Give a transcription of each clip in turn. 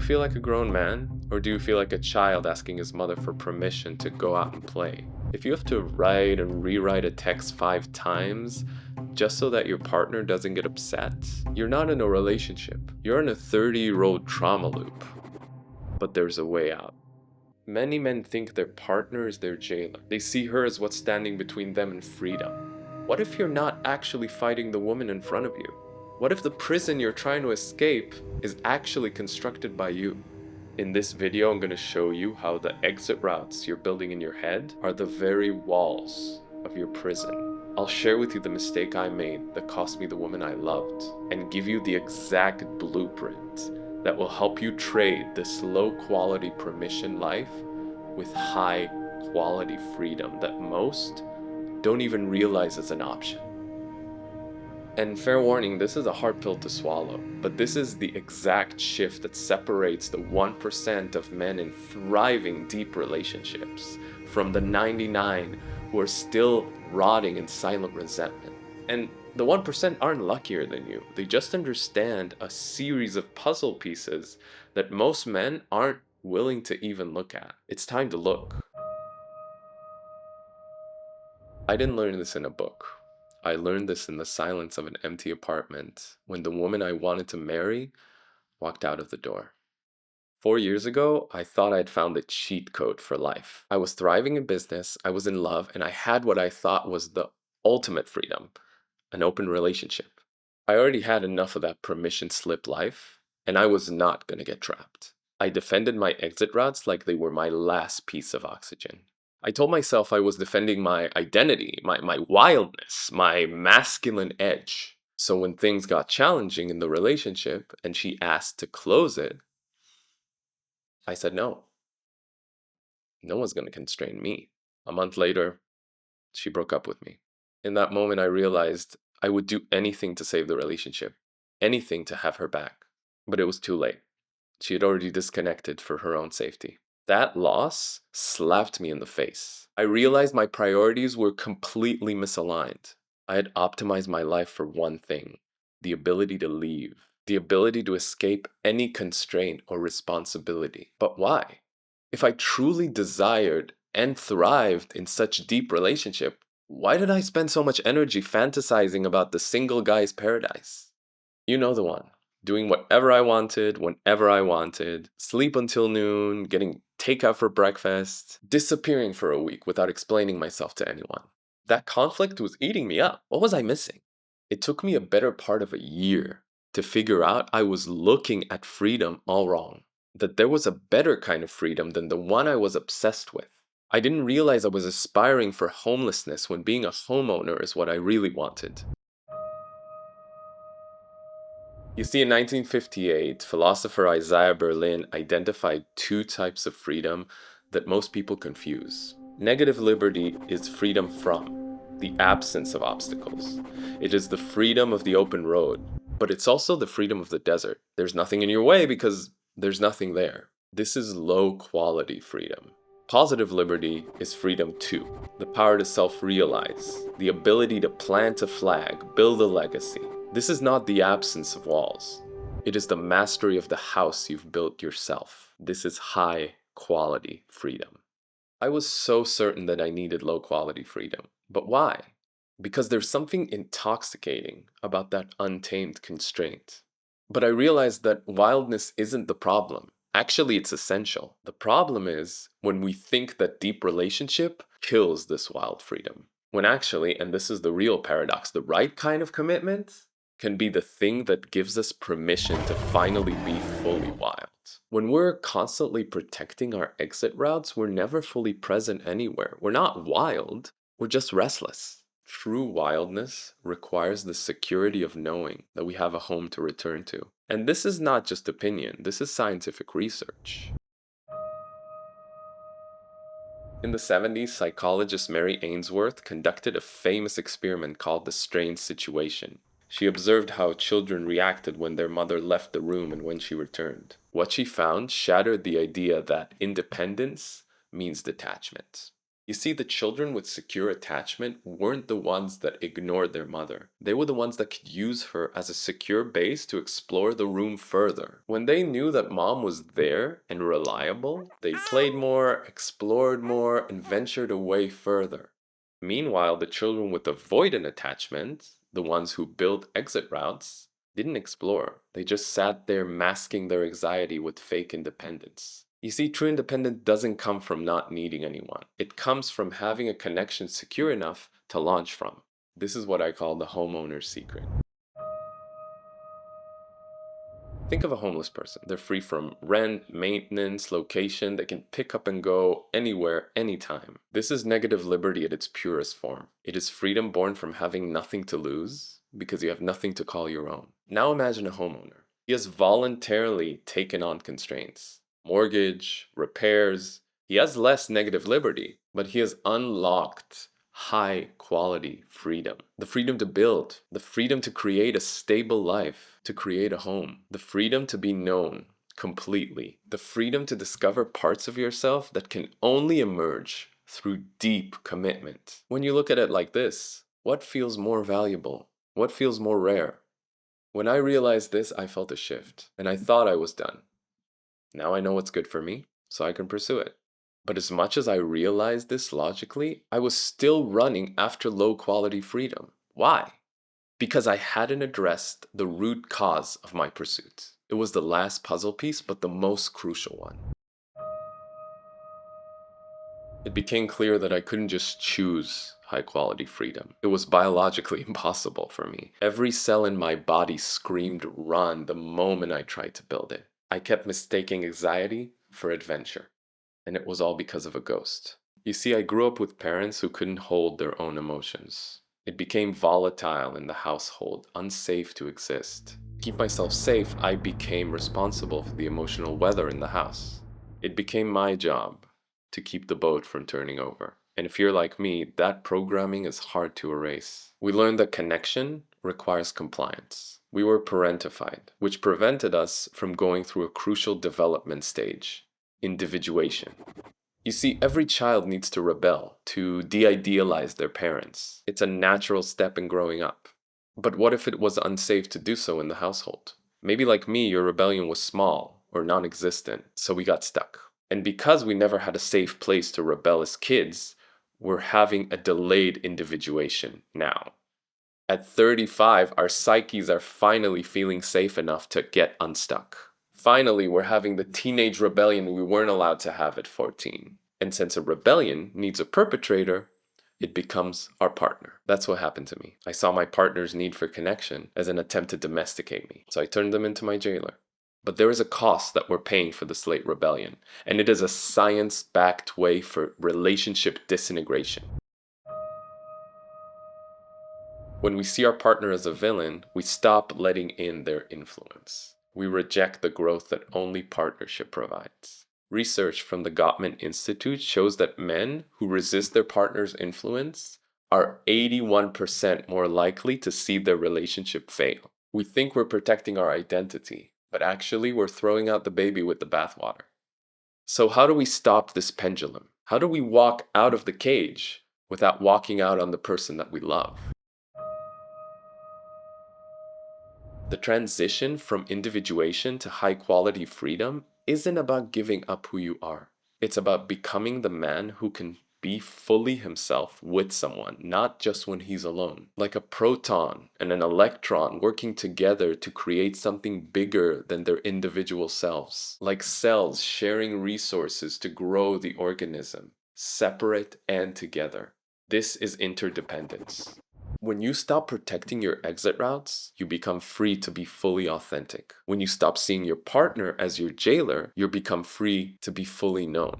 you feel like a grown man, or do you feel like a child asking his mother for permission to go out and play? If you have to write and rewrite a text 5 times just so that your partner doesn't get upset, you're not in a relationship. You're in a 30-year-old trauma loop. But there's a way out. Many men think their partner is their jailer. They see her as what's standing between them and freedom. What if you're not actually fighting the woman in front of you? What if the prison you're trying to escape is actually constructed by you? In this video, I'm going to show you how the exit routes you're building in your head are the very walls of your prison. I'll share with you the mistake I made that cost me the woman I loved, and give you the exact blueprint that will help you trade this low-quality permission life with high-quality freedom that most don't even realize is an option. And fair warning, this is a hard pill to swallow, but this is the exact shift that separates the 1% of men in thriving deep relationships from the 99 who are still rotting in silent resentment. And the 1% aren't luckier than you. They just understand a series of puzzle pieces that most men aren't willing to even look at. It's time to look. I didn't learn this in a book. I learned this in the silence of an empty apartment when the woman I wanted to marry walked out of the door. 4 years ago, I thought I'd found the cheat code for life. I was thriving in business, I was in love, and I had what I thought was the ultimate freedom, an open relationship. I already had enough of that permission slip life, and I was not going to get trapped. I defended my exit routes like they were my last piece of oxygen. I told myself I was defending my identity, my wildness, my masculine edge. So when things got challenging in the relationship and she asked to close it, I said no. No one's going to constrain me. A month later, she broke up with me. In that moment, I realized I would do anything to save the relationship, anything to have her back. But it was too late. She had already disconnected for her own safety. That loss slapped me in the face. I realized my priorities were completely misaligned. I had optimized my life for one thing: the ability to leave, the ability to escape any constraint or responsibility. But why? If I truly desired and thrived in such deep relationship, why did I spend so much energy fantasizing about the single guy's paradise? You know the one. Doing whatever I wanted, whenever I wanted, sleep until noon, getting takeout for breakfast, disappearing for a week without explaining myself to anyone. That conflict was eating me up. What was I missing? It took me a better part of a year to figure out I was looking at freedom all wrong. That there was a better kind of freedom than the one I was obsessed with. I didn't realize I was aspiring for homelessness when being a homeowner is what I really wanted. You see, in 1958, philosopher Isaiah Berlin identified 2 types of freedom that most people confuse. Negative liberty is freedom from, the absence of obstacles. It is the freedom of the open road, but it's also the freedom of the desert. There's nothing in your way because there's nothing there. This is low-quality freedom. Positive liberty is freedom too. The power to self-realize, the ability to plant a flag, build a legacy. This is not the absence of walls. It is the mastery of the house you've built yourself. This is high-quality freedom. I was so certain that I needed low-quality freedom. But why? Because there's something intoxicating about that untamed constraint. But I realized that wildness isn't the problem. Actually, it's essential. The problem is when we think that deep relationship kills this wild freedom. When actually, and this is the real paradox, the right kind of commitment can be the thing that gives us permission to finally be fully wild. When we're constantly protecting our exit routes, we're never fully present anywhere. We're not wild, we're just restless. True wildness requires the security of knowing that we have a home to return to. And this is not just opinion, this is scientific research. In the 70s, psychologist Mary Ainsworth conducted a famous experiment called the strange situation. She observed how children reacted when their mother left the room and when she returned. What she found shattered the idea that independence means detachment. You see, the children with secure attachment weren't the ones that ignored their mother. They were the ones that could use her as a secure base to explore the room further. When they knew that mom was there and reliable, they played more, explored more, and ventured away further. Meanwhile, the children with avoidant attachment, the ones who built exit routes, didn't explore. They just sat there masking their anxiety with fake independence. You see, true independence doesn't come from not needing anyone. It comes from having a connection secure enough to launch from. This is what I call the homeowner's secret. Think of a homeless person. They're free from rent, maintenance, location. They can pick up and go anywhere, anytime. This is negative liberty at its purest form. It is freedom born from having nothing to lose because you have nothing to call your own. Now imagine a homeowner. He has voluntarily taken on constraints, mortgage, repairs. He has less negative liberty, but he has unlocked high quality freedom. The freedom to build, the freedom to create a stable life, to create a home, the freedom to be known completely, the freedom to discover parts of yourself that can only emerge through deep commitment. When you look at it like this, what feels more valuable? What feels more rare? When I realized this, I felt a shift, and I thought I was done. Now I know what's good for me, so I can pursue it. But as much as I realized this logically, I was still running after low quality freedom. Why? Because I hadn't addressed the root cause of my pursuit. It was the last puzzle piece, but the most crucial one. It became clear that I couldn't just choose high quality freedom. It was biologically impossible for me. Every cell in my body screamed run the moment I tried to build it. I kept mistaking anxiety for adventure. And it was all because of a ghost. You see, I grew up with parents who couldn't hold their own emotions. It became volatile in the household, unsafe to exist. To keep myself safe, I became responsible for the emotional weather in the house. It became my job to keep the boat from turning over. And if you're like me, that programming is hard to erase. We learned that connection requires compliance. We were parentified, which prevented us from going through a crucial development stage: individuation. You see, every child needs to rebel, to de-idealize their parents. It's a natural step in growing up. But what if it was unsafe to do so in the household? Maybe like me, your rebellion was small or non-existent, so we got stuck. And because we never had a safe place to rebel as kids, we're having a delayed individuation now. At 35, our psyches are finally feeling safe enough to get unstuck. Finally, we're having the teenage rebellion we weren't allowed to have at 14. And since a rebellion needs a perpetrator, it becomes our partner. That's what happened to me. I saw my partner's need for connection as an attempt to domesticate me, so I turned them into my jailer. But there is a cost that we're paying for this late rebellion, and it is a science-backed way for relationship disintegration. When we see our partner as a villain, we stop letting in their influence. We reject the growth that only partnership provides. Research from the Gottman Institute shows that men who resist their partner's influence are 81% more likely to see their relationship fail. We think we're protecting our identity, but actually we're throwing out the baby with the bathwater. So how do we stop this pendulum? How do we walk out of the cage without walking out on the person that we love? The transition from individuation to high-quality freedom isn't about giving up who you are. It's about becoming the man who can be fully himself with someone, not just when he's alone. Like a proton and an electron working together to create something bigger than their individual selves. Like cells sharing resources to grow the organism, separate and together. This is interdependence. When you stop protecting your exit routes, you become free to be fully authentic. When you stop seeing your partner as your jailer, you become free to be fully known.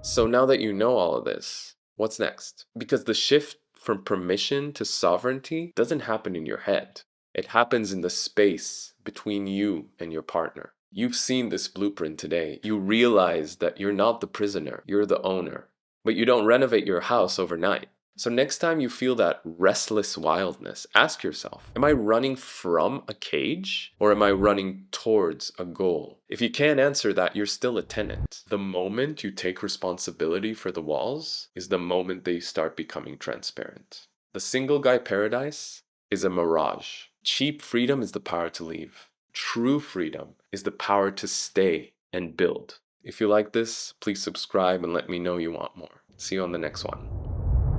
So now that you know all of this, what's next? Because the shift from permission to sovereignty doesn't happen in your head. It happens in the space between you and your partner. You've seen this blueprint today. You realize that you're not the prisoner, you're the owner. But you don't renovate your house overnight. So next time you feel that restless wildness, ask yourself, am I running from a cage or am I running towards a goal? If you can't answer that, you're still a tenant. The moment you take responsibility for the walls is the moment they start becoming transparent. The single guy paradise is a mirage. Cheap freedom is the power to leave. True freedom is the power to stay and build. If you like this, please subscribe and let me know you want more. See you on the next one.